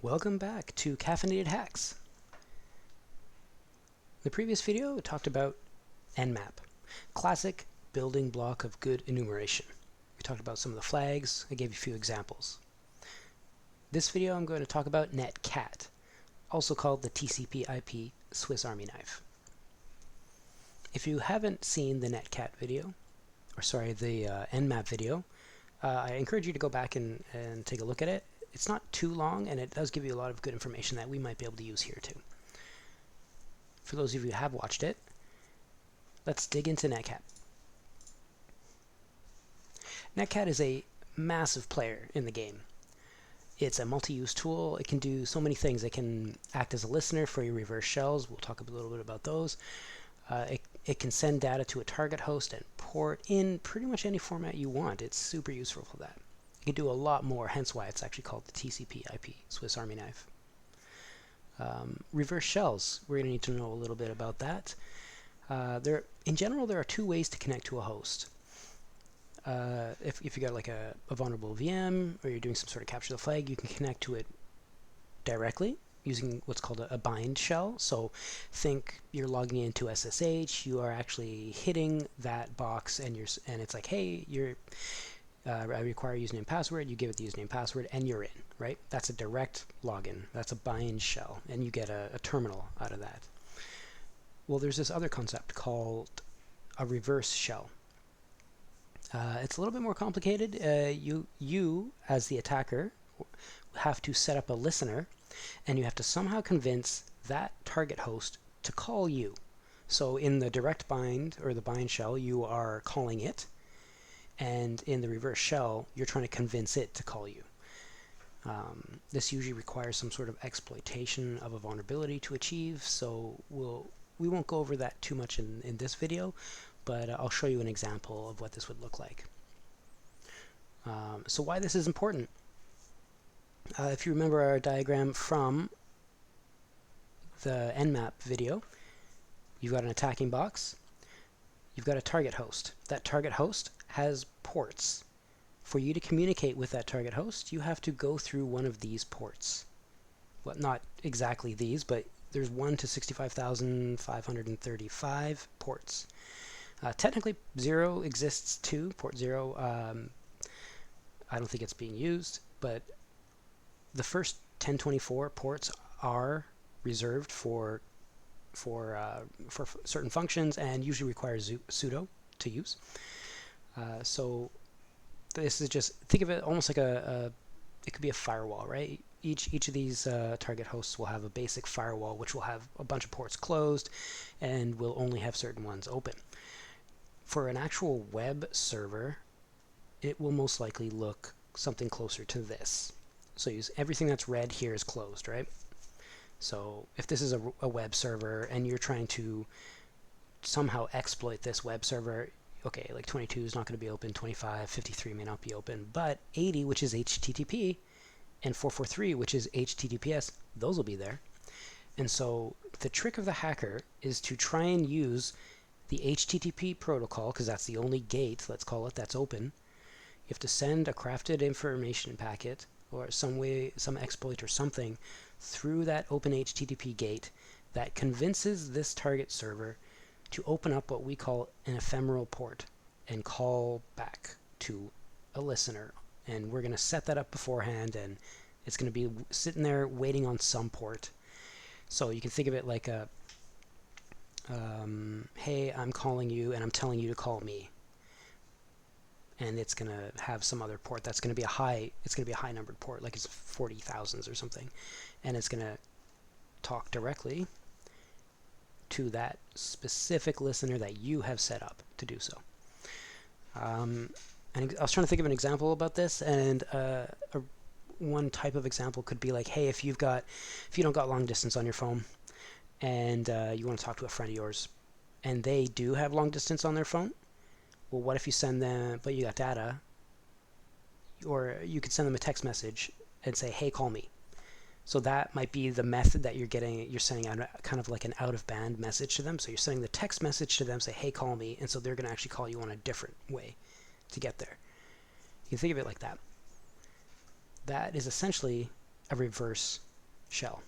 Welcome back to Caffeinated Hacks. In the previous video, we talked about Nmap, classic building block of good enumeration. We talked about some of the flags. I gave you a few examples. This video, I'm going to talk about NetCat, also called the TCP/IP Swiss Army knife. If you haven't seen the NetCat video, the Nmap video, I encourage you to go back and take a look at it. It's not too long, and it does give you a lot of good information that we might be able to use here too. For those of you who have watched it, let's dig into NetCat. NetCat is a massive player in the game. It's a multi-use tool. It can do so many things. It can act as a listener for your reverse shells. We'll talk a little bit about those. It can send data to a target host and port in pretty much any format you want. It's super useful for that. You can do a lot more, hence why it's actually called the TCP/IP Swiss Army knife. Reverse shells, we're going to need to know a little bit about that. In general, there are two ways to connect to a host. If you got like a vulnerable VM, or you're doing some sort of capture the flag, you can connect to it directly using what's called a bind shell. So think you're logging into SSH, you are actually hitting that box, and it's like, hey, I require username and password. You give it the username and password, and you're in, right? That's a direct login. That's a bind shell, and you get a terminal out of that. Well, there's this other concept called a reverse shell. It's a little bit more complicated. You, as the attacker, have to set up a listener, and you have to somehow convince that target host to call you. So in the direct bind, or the bind shell, you are calling it, and in the reverse shell, you're trying to convince it to call you. This usually requires some sort of exploitation of a vulnerability to achieve, so we won't go over that too much in this video, but I'll show you an example of what this would look like. So why this is important. If you remember our diagram from the Nmap video, you've got an attacking box, you've got a target host. That target host has ports. For you to communicate with that target host, you have to go through one of these ports. Well, not exactly these, but there's 1 to 65,535 ports. Technically, 0 exists too. Port 0, I don't think it's being used, but the first 1024 ports are reserved for certain functions and usually require sudo to use. So this is just, think of it almost like it could be a firewall, right? Each of these target hosts will have a basic firewall, which will have a bunch of ports closed and will only have certain ones open. For an actual web server, it will most likely look something closer to this. So everything that's red here is closed, right? So if this is a web server and you're trying to somehow exploit this web server, okay, like 22 is not going to be open, 25, 53 may not be open, but 80, which is HTTP, and 443, which is HTTPS, those will be there. And so the trick of the hacker is to try and use the HTTP protocol, because that's the only gate, let's call it, that's open. You have to send a crafted information packet or some exploit or something through that open HTTP gate that convinces this target server to open up what we call an ephemeral port and call back to a listener. And we're going to set that up beforehand, and it's going to be sitting there waiting on some port. So you can think of it like a hey, I'm calling you and I'm telling you to call me, and it's going to have some other port that's going to be a high numbered port, like it's 40,000s or something, and it's going to talk directly to that specific listener that you have set up to do so. And I was trying to think of an example about this, and one type of example could be like, hey, if you don't got long distance on your phone, and you want to talk to a friend of yours, and they do have long distance on their phone, well, what if you send them, but you got data, or you could send them a text message and say, hey, call me. So that might be the method that you're sending out kind of like an out-of-band message to them. So you're sending the text message to them, say, hey, call me, and so they're going to actually call you on a different way to get there. You can think of it like that. That is essentially a reverse shell.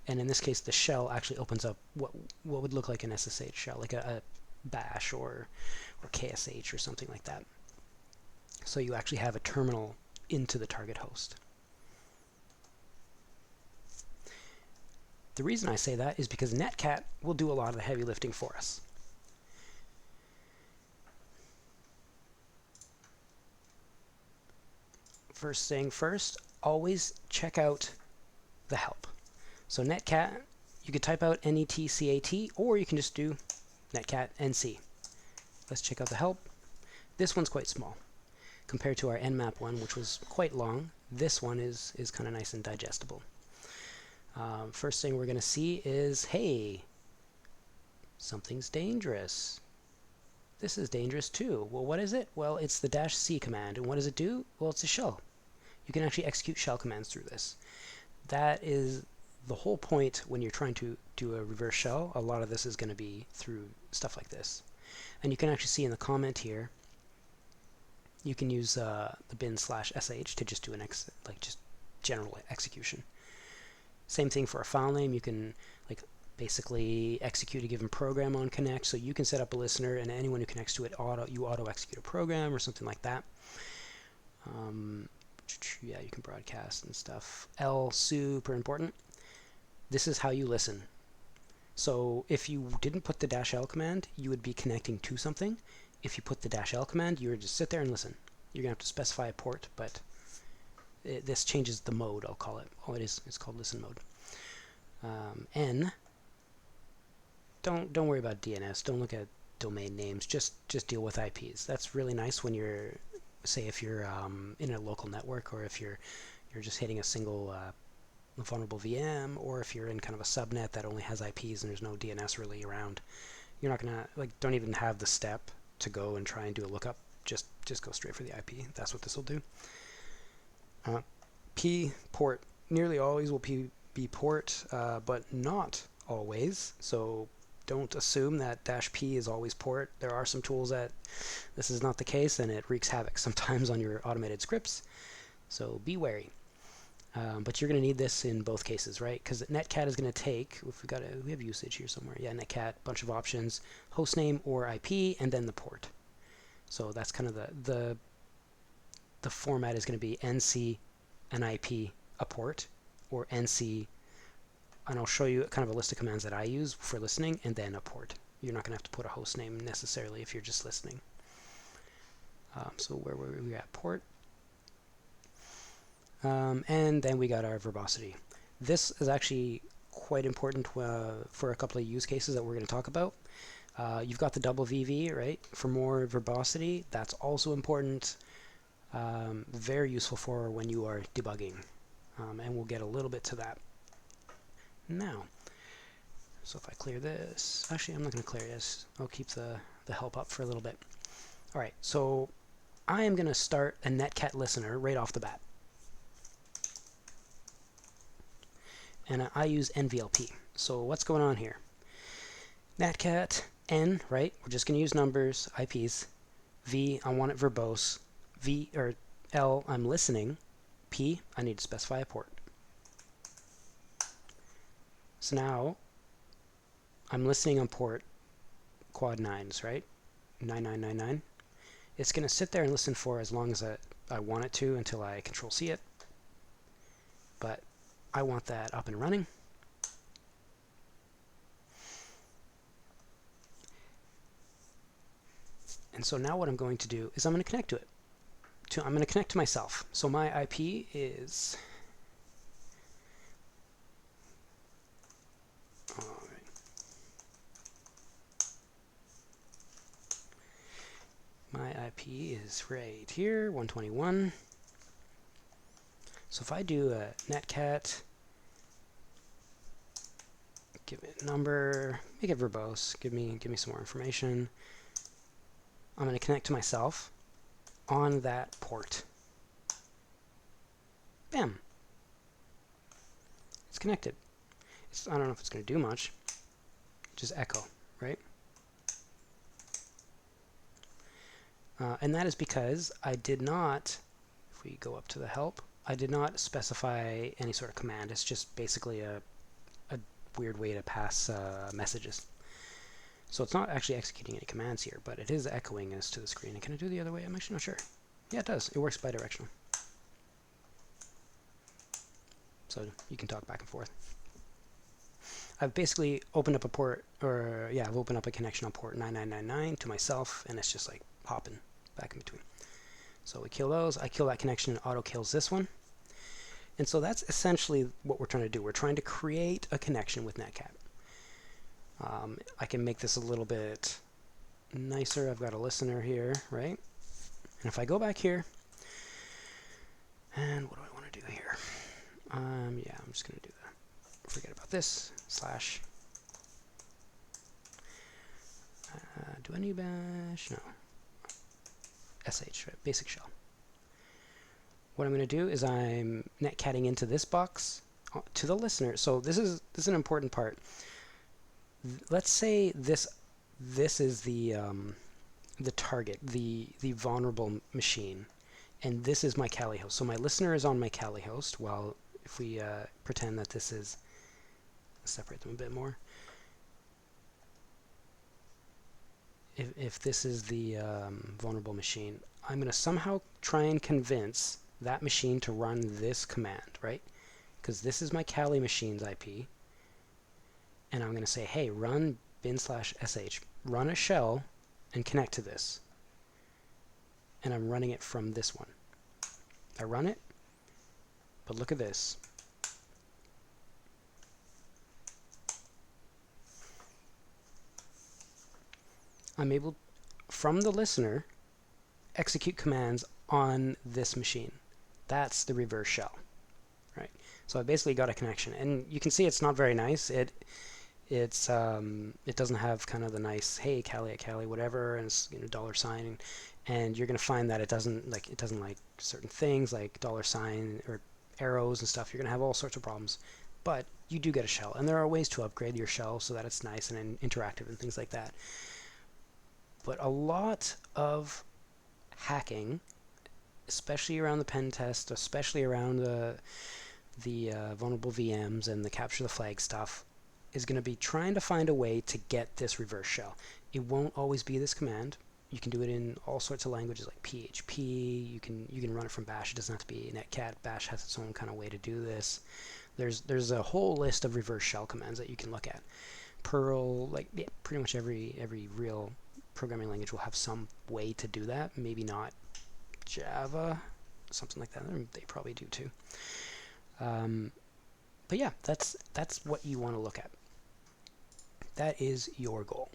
And in this case, the shell actually opens up what would look like an SSH shell, like a bash or KSH or something like that. So you actually have a terminal into the target host. The reason I say that is because NetCat will do a lot of the heavy lifting for us. First thing first, always check out the help. So NetCat, you could type out NETCAT, or you can just do NetCat NC. Let's check out the help. This one's quite small. Compared to our Nmap one, which was quite long, this one is kind of nice and digestible. First thing we're going to see is, hey, something's dangerous. This is dangerous too. Well, what is it? Well, it's the -c command. And what does it do? Well, it's a shell. You can actually execute shell commands through this. That is the whole point when you're trying to do a reverse shell. A lot of this is going to be through stuff like this. And you can actually see in the comment here, you can use the bin/sh to just do just general execution. Same thing for a file name. You can basically execute a given program on connect, so you can set up a listener, and anyone who connects to it auto execute a program or something like that. Yeah, you can broadcast and stuff. L, super important. This is how you listen. So if you didn't put the -l command, you would be connecting to something. If you put the -l command, you would just sit there and listen. You're going to have to specify a port, but this changes the mode, I'll call it. It's called listen mode. N, don't worry about DNS. Don't look at domain names. Just deal with IPs. That's really nice when you're, say, if you're in a local network, or if you're just hitting a single vulnerable VM, or if you're in kind of a subnet that only has IPs and there's no DNS really around. You're not gonna don't even have the step to go and try and do a lookup. Just go straight for the IP. That's what this will do. P, port. Nearly always will be port, but not always. So don't assume that -p is always port. There are some tools that this is not the case, and it wreaks havoc sometimes on your automated scripts. So be wary. But you're going to need this in both cases, right? Because NetCat is going to take, if we have usage here somewhere. Yeah, NetCat, bunch of options, hostname or IP, and then the port. So that's kind of the format is going to be NC, an IP, a port, or NC, and I'll show you kind of a list of commands that I use for listening, and then a port. You're not going to have to put a host name necessarily if you're just listening. So where were we at? Port. And then we got our verbosity. This is actually quite important for a couple of use cases that we're going to talk about. You've got the double VV, right? For more verbosity, that's also important. Very useful for when you are debugging. And we'll get a little bit to that now. So if I clear this, actually I'm not going to clear this. I'll keep the help up for a little bit. All right, so I am going to start a NetCat listener right off the bat. And I use NVLP. So what's going on here? NetCat, N, right? We're just going to use numbers, IPs. V, I want it verbose. V, or L, I'm listening. P, I need to specify a port. So now, I'm listening on port quad 9s, right? 9999. It's going to sit there and listen for as long as I want it to until I Control-C it. But I want that up and running. And so now what I'm going to do is I'm going to connect to it. I'm going to connect to myself. So my IP is... My IP is right here, 121. So if I do a NetCat, give it a number, make it verbose, give me some more information. I'm going to connect to myself on that port. Bam. It's connected. I don't know if it's going to do much. Just echo, right? And that is because I did not, if we go up to the help, I did not specify any sort of command. It's just basically a weird way to pass messages. So it's not actually executing any commands here, but it is echoing us to the screen. And can I do the other way? I'm actually not sure. Yeah, it does. It works bidirectional. So you can talk back and forth. I've basically opened up a port, or yeah, I've opened up a connection on port 9999 to myself, and it's just like hopping back in between. So we kill those. I kill that connection, and auto kills this one. And so that's essentially what we're trying to do. We're trying to create a connection with NetCat. I can make this a little bit nicer. I've got a listener here, right? And if I go back here, and what do I want to do here? Yeah, I'm just going to do that. Forget about this. Slash. Do I need bash? No. SH, right? Basic shell. What I'm going to do is I'm netcatting into this box to the listener. So this is an important part. Let's say this is the target, the vulnerable machine, and this is my Kali host. So my listener is on my Kali host. Well, if we pretend that this is, separate them a bit more. If this is the vulnerable machine, I'm going to somehow try and convince that machine to run this command, right? Because this is my Kali machine's IP. And I'm going to say, hey, run bin/sh, run a shell and connect to this. And I'm running it from this one. I run it, but look at this. I'm able, from the listener, execute commands on this machine. That's the reverse shell, right? So I basically got a connection, and you can see it's not very nice. It doesn't have kind of the nice, hey, Kali at Kali, whatever, and it's, you know, $, and you're going to find that it doesn't like certain things like $, or arrows and stuff. You're going to have all sorts of problems, but you do get a shell, and there are ways to upgrade your shell so that it's nice and interactive and things like that. But a lot of hacking, especially around the pen test, especially around the vulnerable VMs and the capture the flag stuff, is going to be trying to find a way to get this reverse shell. It won't always be this command. You can do it in all sorts of languages like PHP. You can run it from Bash. It doesn't have to be NetCat. Bash has its own kind of way to do this. There's a whole list of reverse shell commands that you can look at. Perl, like, yeah, pretty much every real programming language will have some way to do that. Maybe not Java, something like that. They probably do too. But yeah, that's what you want to look at. That is your goal.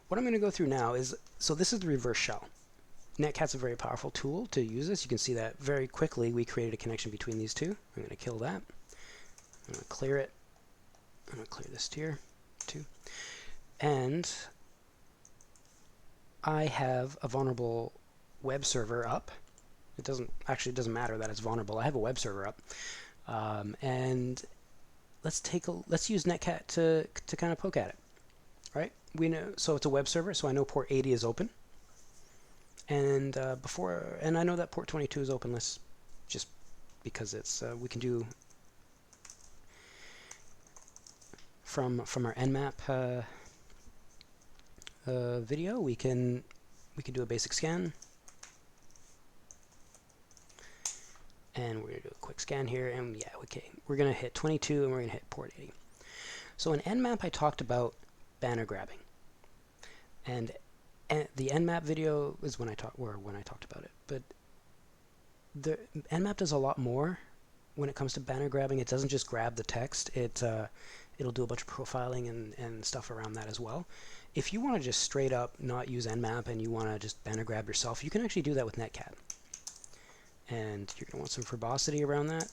What I'm going to go through now is, so this is the reverse shell. NetCat's a very powerful tool to use this. You can see that very quickly we created a connection between these two. I'm going to kill that. I'm going to clear it. I'm going to clear this tier too. And I have a vulnerable web server up. It doesn't matter that it's vulnerable. I have a web server up. And let's use NetCat to kind of poke at it, right? We know, so it's a web server, so I know port 80 is open, and I know that port 22 is open. Let's just, because it's we can do from our nmap video, we can do a basic scan. And we're going to do a quick scan here, and yeah, okay, we're going to hit 22, and we're going to hit port 80. So in nmap, I talked about banner grabbing, and the nmap video is when I talked about it. But the nmap does a lot more when it comes to banner grabbing. It doesn't just grab the text; it'll do a bunch of profiling and stuff around that as well. If you want to just straight up not use nmap and you want to just banner grab yourself, you can actually do that with NetCat. And you're going to want some verbosity around that.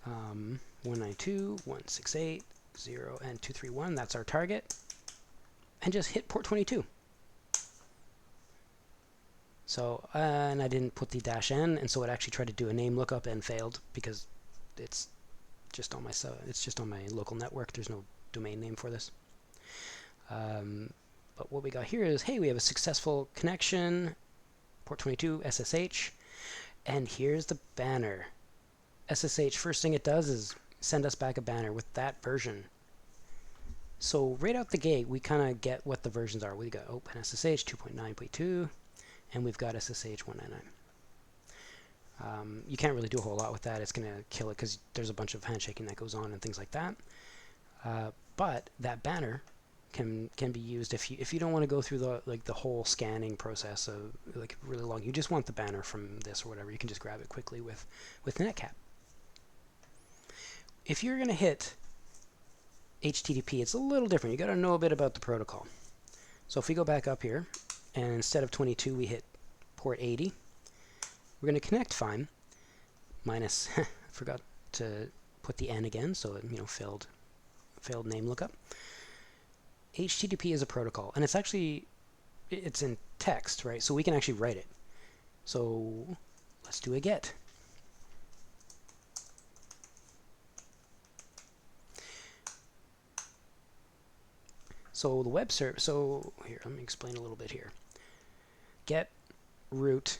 192, 168, 0, and 231. That's our target. And just hit port 22. So, and I didn't put the -n, and so it actually tried to do a name lookup and failed because it's just on my local network. There's no domain name for this. But what we got here is, hey, we have a successful connection. Port 22 SSH. And here's the banner. SSH, first thing it does is send us back a banner with that version. So right out the gate, we kind of get what the versions are. We got OpenSSH 2.9.2, and we've got SSH 199. You can't really do a whole lot with that. It's going to kill it because there's a bunch of handshaking that goes on and things like that. But that banner can be used if you don't want to go through the whole scanning process of really long. You just want the banner from this or whatever. You can just grab it quickly with NetCat. If you're going to hit HTTP, it's a little different. You got to know a bit about the protocol. So if we go back up here, and instead of 22, we hit port 80. We're going to connect fine, minus, forgot to put the N again, so it, failed name lookup. HTTP is a protocol, and it's in text, right? So we can actually write it. So let's do a get. So the web server, so here, let me explain a little bit here. Get root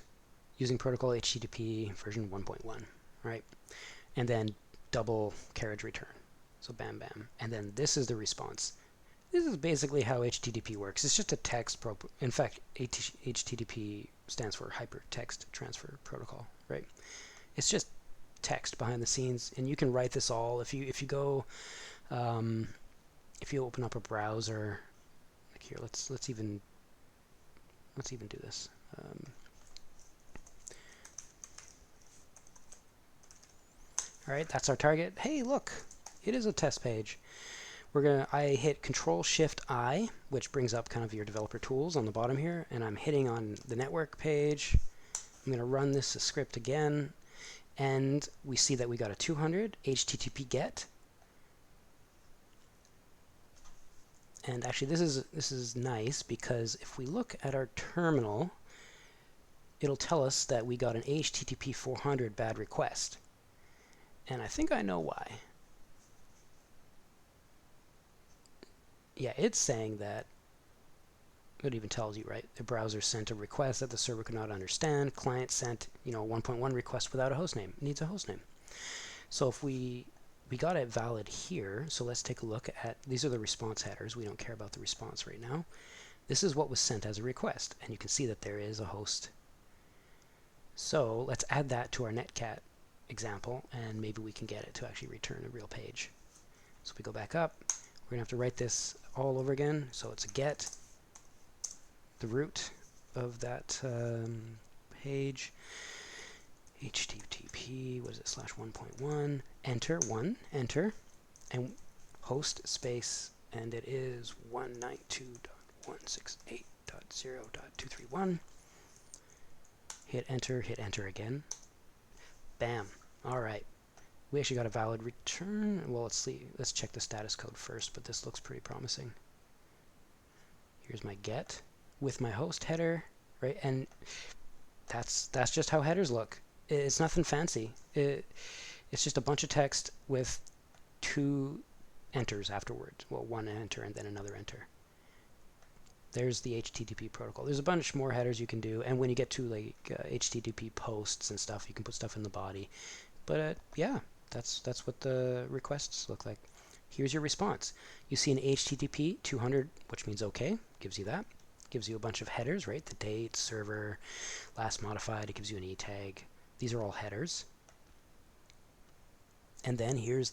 using protocol HTTP version 1.1, right? And then double carriage return. So bam, bam. And then this is the response. This is basically how HTTP works. It's just a text in fact, HTTP stands for Hypertext Transfer Protocol, right? It's just text behind the scenes, and you can write this all. If you go, if you open up a browser, like here, let's even do this. All right, that's our target. Hey, look, it is a test page. I hit Control-Shift-I, which brings up kind of your developer tools on the bottom here, and I'm hitting on the network page. I'm going to run this script again, and we see that we got a 200 HTTP GET. And actually, this is nice because if we look at our terminal, it'll tell us that we got an HTTP 400 bad request. And I think I know why. Yeah, it's saying that, it even tells you, right? The browser sent a request that the server could not understand. Client sent, 1.1 request without a hostname. Needs a hostname. So if we got it valid here, so let's take a look at, these are the response headers. We don't care about the response right now. This is what was sent as a request, and you can see that there is a host. So let's add that to our NetCat example, and maybe we can get it to actually return a real page. So we go back up. We're going to have to write this all over again. So it's a get, the root of that page, HTTP, what is it, /1.1, enter, enter, and host space, and it is 192.168.0.231. Hit enter again. Bam. All right. We actually got a valid return. Well, let's see. Let's check the status code first, but this looks pretty promising. Here's my get with my host header, right? And that's just how headers look. It's nothing fancy. It's just a bunch of text with 2 enters afterwards. Well, one enter and then another enter. There's the HTTP protocol. There's a bunch more headers you can do, and when you get to like HTTP posts and stuff, you can put stuff in the body. But yeah, that's what the requests look like. Here's your response. You see an HTTP 200, which means OK, gives you that. Gives you a bunch of headers, right? The date, server, last modified. It gives you an E tag. These are all headers. And then here's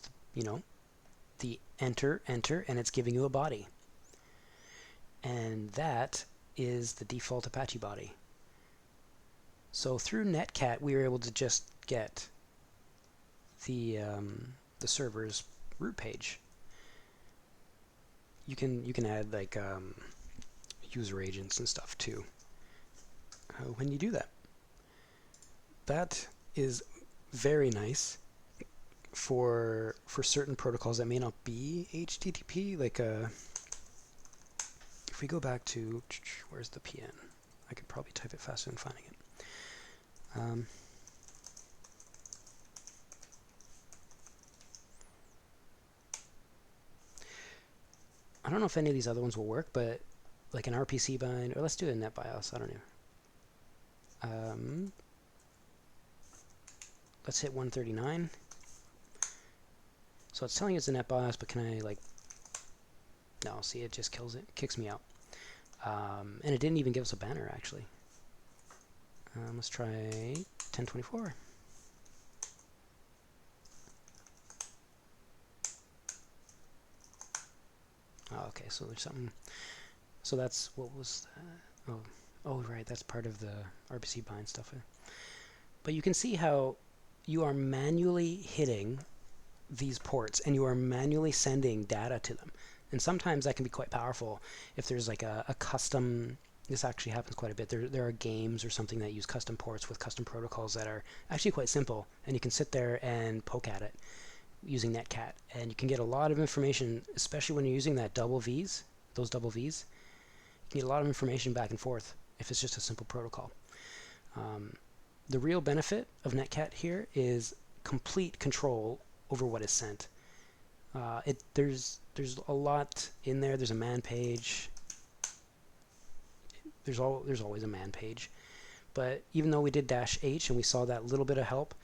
the enter, and it's giving you a body. And that is the default Apache body. So through NetCat, we were able to just get the server's root page. You can add like user agents and stuff too when you do that. That is very nice for certain protocols that may not be HTTP. Like if we go back to, where's the PN? I could probably type it faster than finding it. I don't know if any of these other ones will work, but like an RPC bind, or let's do a NetBIOS, I don't know. let's hit 139. So it's telling us the net BIOS, but can I like, no, see, it just kills it, kicks me out. And it didn't even give us a banner actually. Let's try 1024. Oh, okay, so there's something. So that's what was that? Oh, right, that's part of the RPC bind stuff. But you can see how you are manually hitting these ports and you are manually sending data to them. And sometimes that can be quite powerful if there's like a custom. This actually happens quite a bit. There are games or something that use custom ports with custom protocols that are actually quite simple, and you can sit there and poke at it using NetCat, and you can get a lot of information, especially when you're using that those double V's. You can get a lot of information back and forth if it's just a simple protocol. The real benefit of NetCat here is complete control over what is sent. There's a lot in there. There's a man page. There's always a man page. But even though we did -H and we saw that little bit of help,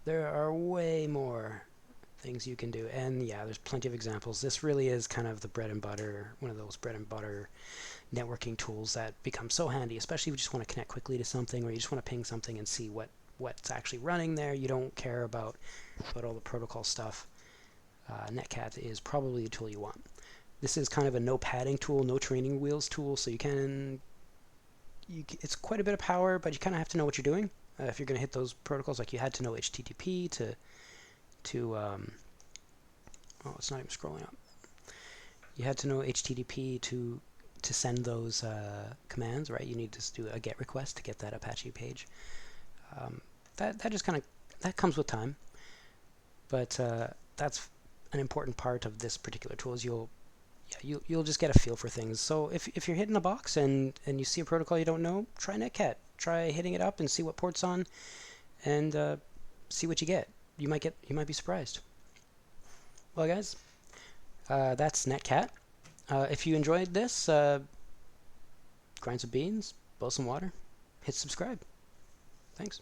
there are way more things you can do. And yeah, there's plenty of examples. This really is kind of the bread and butter, one of those bread and butter networking tools that become so handy, especially if you just want to connect quickly to something, or you just want to ping something and see what's actually running there. You don't care about all the protocol stuff. NetCat is probably the tool you want. This is kind of a no padding tool, no training wheels tool, so it's quite a bit of power, but you kind of have to know what you're doing. If you're going to hit those protocols, like you had to know HTTP to oh, it's not even scrolling up. You had to know HTTP to send those commands, right? You need to do a GET request to get that Apache page. That just kind of that comes with time, but that's an important part of this particular tool. Is you'll just get a feel for things. So if you're hitting a box and you see a protocol you don't know, try NetCat. Try hitting it up and see what port's on, and see what you get. You might be surprised. Well, guys, that's NetCat. If you enjoyed this, grind some beans, boil some water, hit subscribe. Thanks.